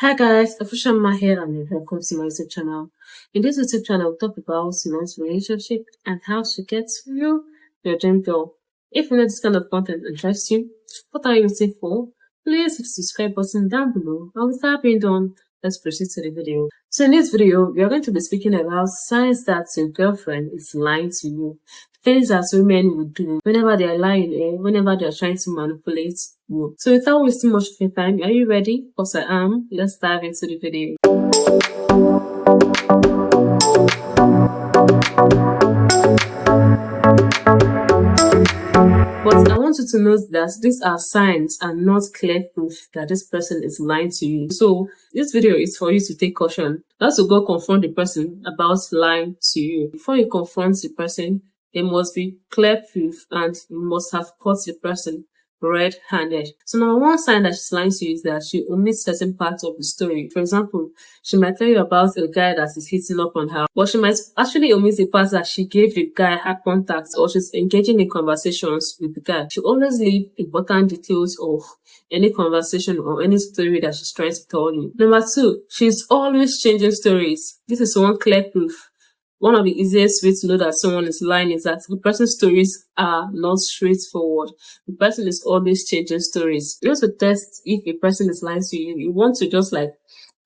Hi guys, Official Ma here and welcome to my YouTube channel. In this YouTube channel, we'll talk about relationship and how to get through your dream girl. If you know this kind of content interests you, what are you waiting for? Please hit the subscribe button down below, and with that being done, let's proceed to the video. So in this video, we are going to be speaking about signs that your girlfriend is lying to you. Things that women would do whenever they are lying or whenever they are trying to manipulate you. So without wasting much of your time, are you ready? Because I am. Let's dive into the video. But I want you to note that these are signs and not clear proof that this person is lying to you. So this video is for you to take caution, not to go confront the person about lying to you. Before you confront the person, there must be clear proof and you must have caught the person red-handed. So now one sign that she's lying to you is that she omits certain parts of the story. For example, she might tell you about a guy that is hitting up on her, but she might actually omit the part that she gave the guy her contacts or she's engaging in conversations with the guy. She always leave important details of any conversation or any story that she's trying to tell you. Number two, she's always changing stories. This is one clear proof. One of the easiest ways to know that someone is lying is that the person's stories are not straightforward. The person is always changing stories. You want to test if a person is lying to you, you want to just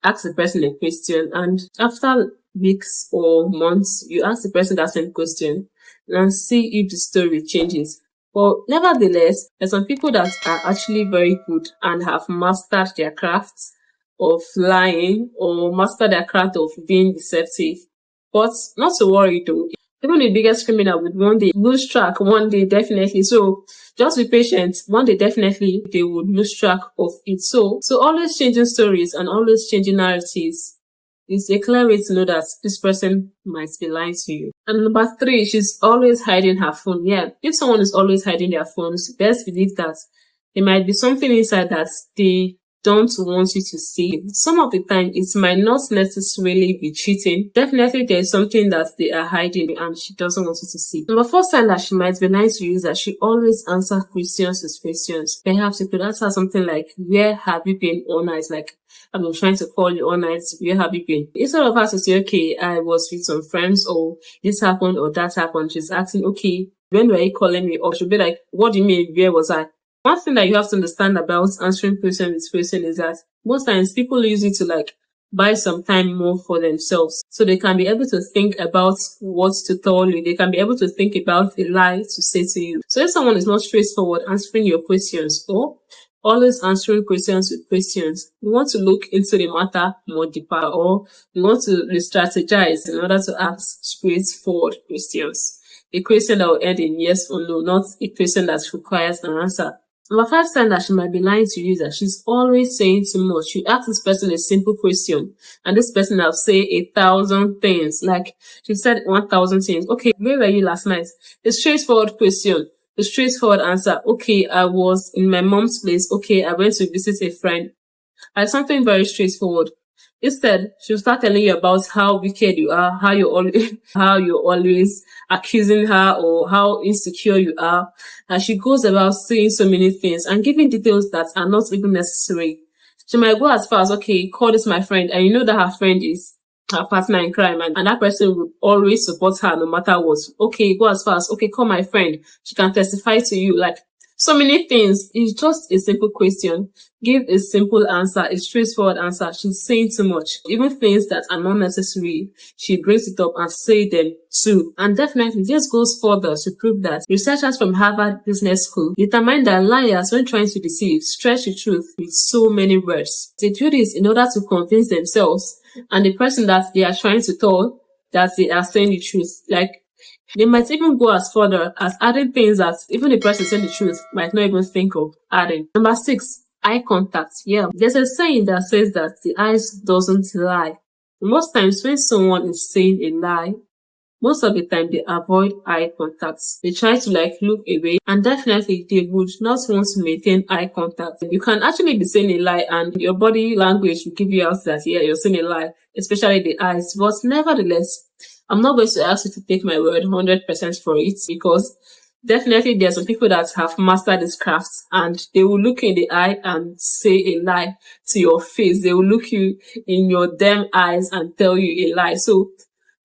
ask the person a question, and after weeks or months, you ask the person that same question and see if the story changes. But nevertheless, there's some people that are actually very good and have mastered their craft of lying or mastered their craft of being deceptive. But not to worry though, even the biggest criminal would one day lose track, one day definitely. So just be patient, one day definitely they would lose track of it. So always changing stories and always changing narratives is a clear way to know that this person might be lying to you. And number three, she's always hiding her phone. Yeah, if someone is always hiding their phones, best believe that there might be something inside that they don't want you to see. Some of the time, it might not necessarily be cheating. Definitely, there's something that they are hiding and she doesn't want you to see. Number four sign that she might be lying to you is that she always answers questions with questions. Perhaps you could answer something like, where have you been all night? Like, I've been trying to call you all night. Where have you been? Instead of her to say, okay, I was with some friends or this happened or that happened, she's asking, okay, when were you calling me? Or she'll be like, what do you mean? Where was I? One thing that you have to understand about answering question with question is that most times people use it to buy some time more for themselves. So they can be able to think about what to tell you. They can be able to think about a lie to say to you. So if someone is not straightforward answering your questions or always answering questions with questions, you want to look into the matter more deeper, or you want to re-strategize in order to ask straightforward questions. A question that will end in yes or no, not a question that requires an answer. Number five sign that she might be lying to you is that she's always saying too much. You ask this person a simple question and this person will say 1,000 things. Like she said 1,000 things. Okay, where were you last night? A straightforward question. A straightforward answer. Okay, I was in my mom's place. Okay, I went to visit a friend. Like something very straightforward. Instead, she'll start telling you about how wicked you are, how you're always accusing her, or how insecure you are. And she goes about saying so many things and giving details that are not even necessary. She might go as far as, okay, call this my friend, and you know that her friend is her partner in crime, and that person will always support her no matter what. Okay, go as far as, okay, call my friend. She can testify to you. Like, so many things. It's just a simple question. Give a simple answer, a straightforward answer. She's saying too much. Even things that are not necessary, she brings it up and say them too. And definitely this goes further to prove that researchers from Harvard Business School determine that liars, when trying to deceive, stretch the truth with so many words. They do this in order to convince themselves and the person that they are trying to tell that they are saying the truth. Like, they might even go as further as adding things that even the person saying the truth might not even think of adding. Number six, eye contact. Yeah, there's a saying that says that the eyes doesn't lie. Most times when someone is saying a lie, most of the time they avoid eye contact. They try to look away, and definitely they would not want to maintain eye contact. You can actually be saying a lie and your body language will give you out that, yeah, you're saying a lie, especially the eyes. But nevertheless, I'm not going to ask you to take my word 100% for it, because Definitely, there are some people that have mastered this craft, and they will look you in the eye and say a lie to your face. They will look you in your damn eyes and tell you a lie. So,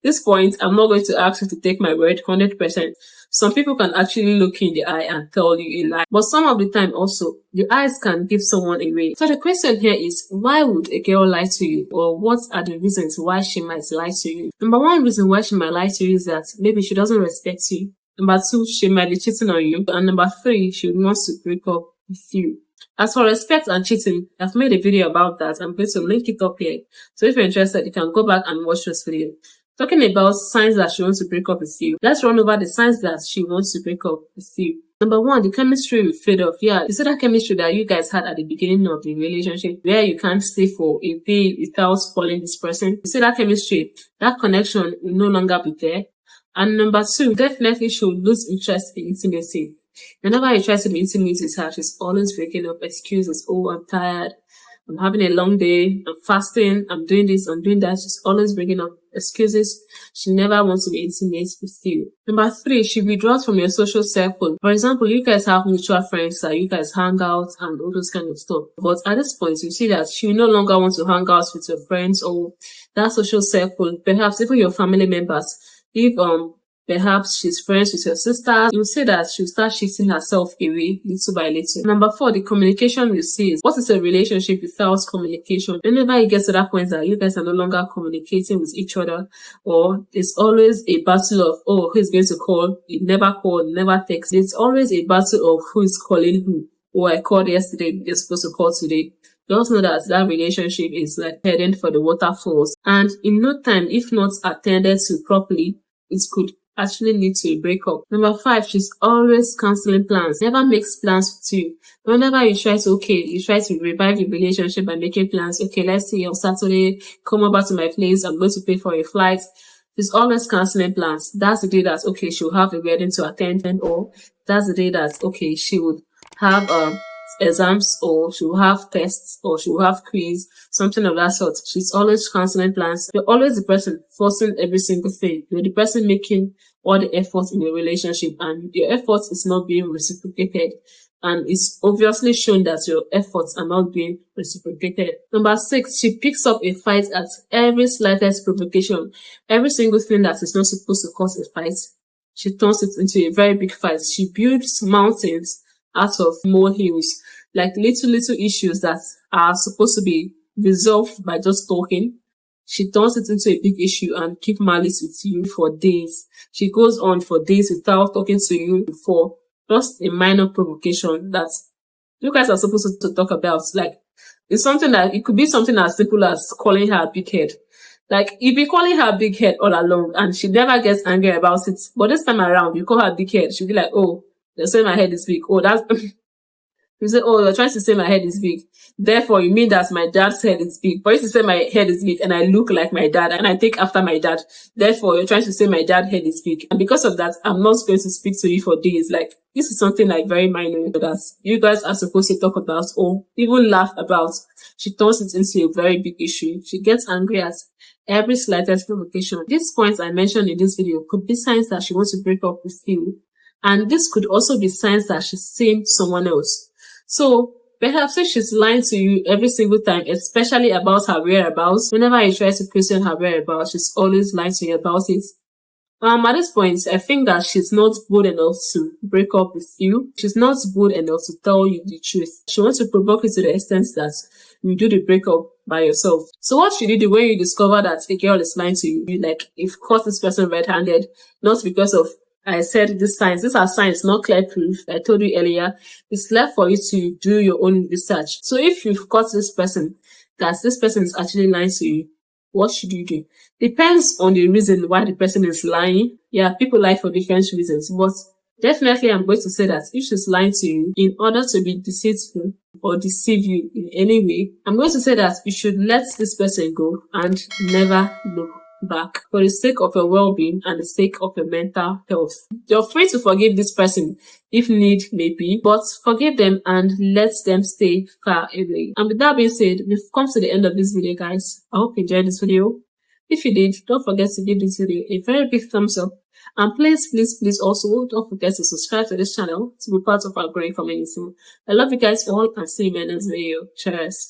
this point, I'm not going to ask you to take my word 100%. Some people can actually look you in the eye and tell you a lie. But some of the time also, your eyes can give someone away. So the question here is, why would a girl lie to you? Or what are the reasons why she might lie to you? Number one reason why she might lie to you is that maybe she doesn't respect you. Number two, she might be cheating on you. And number three, she wants to break up with you. As for respect and cheating, I've made a video about that. I'm going to link it up here. So if you're interested, you can go back and watch this video. Talking about signs that she wants to break up with you, let's run over the signs that she wants to break up with you. Number one, the chemistry will fade off. Yeah, you see that chemistry that you guys had at the beginning of the relationship, where you can't stay for a day without calling this person. You see that chemistry, that connection will no longer be there. And number two, definitely she'll lose interest in intimacy. Whenever you try to be intimate with her, she's always breaking up excuses. Oh, I'm tired. I'm having a long day. I'm fasting. I'm doing this. I'm doing that. She's always bringing up excuses. She never wants to be intimate with you. Number three, she withdraws from your social circle. For example, you guys have mutual friends that you guys hang out and all those kind of stuff. But at this point, you see that she no longer wants to hang out with your friends or that social circle. Perhaps even your family members. If perhaps she's friends with your sister, you'll see that she'll start shifting herself away little by little. Number four, the communication you see is, what is a relationship without communication? Whenever you get to that point that you guys are no longer communicating with each other, or it's always a battle of, oh, who is going to call? You never call, never text. It's always a battle of who is calling who. Oh, I called yesterday, you're supposed to call today. Just know that that relationship is like heading for the waterfalls. And in no time, if not attended to properly, it could actually lead to a breakup. Number five, she's always cancelling plans. Never makes plans with you. Whenever you try to revive your relationship by making plans. Okay, let's see on Saturday, come over to my place. I'm going to pay for a flight. She's always cancelling plans. That's the day that, okay, she'll have a wedding to attend, or that's the day that, okay, she would have exams, or she'll have tests, or she'll have quiz, something of that sort. She's always cancelling plans. You're always the person forcing every single thing. You're the person making all the effort in your relationship, and your effort is not being reciprocated. And it's obviously shown that your efforts are not being reciprocated. Number six, she picks up a fight at every slightest provocation. Every single thing that is not supposed to cause a fight, she turns it into a very big fight. She builds mountains out of molehills, like little issues that are supposed to be resolved by just talking. She turns it into a big issue and keep malice with you for days. She goes on for days without talking to you for just a minor provocation that you guys are supposed to talk about. Like, it's something that, it could be something as simple as calling her a big head. Like, you've been calling her a big head all along and she never gets angry about it. But this time around, you call her a big head, she'll be like, oh, they say my head is big. Oh, that's... You say, oh, you're trying to say my head is big. Therefore, you mean that my dad's head is big. But if you say my head is big and I look like my dad and I take after my dad, therefore, you're trying to say my dad's head is big. And because of that, I'm not going to speak to you for days. Like, this is something like very minor that you guys are supposed to talk about or even laugh about. She turns it into a very big issue. She gets angry at every slightest provocation. These points I mentioned in this video could be signs that she wants to break up with you. And this could also be signs that she's seeing someone else. So perhaps if she's lying to you every single time, especially about her whereabouts, whenever you try to question her whereabouts, she's always lying to you about it. At this point, I think that she's not bold enough to break up with you. She's not bold enough to tell you the truth. She wants to provoke you to the extent that you do the breakup by yourself. So what should you do when you discover that a girl is lying to you? Like, you've caught this person red-handed, not because of I said these signs. These are signs, not clear proof. I told you earlier. It's left for you to do your own research. So if you've caught this person, that this person is actually lying to you, what should you do? Depends on the reason why the person is lying. Yeah, people lie for different reasons. But definitely I'm going to say that if she's lying to you in order to be deceitful or deceive you in any way, I'm going to say that you should let this person go and never look back for the sake of your well-being and the sake of your mental health. You're free to forgive this person if need may be, but forgive them and let them stay far away. And with that being said, we've come to the end of this video, guys. I hope you enjoyed this video. If you did, don't forget to give this video a very big thumbs up And please also don't forget to subscribe to this channel to be part of our growing community. I love you guys all and see you in the next video. Cheers.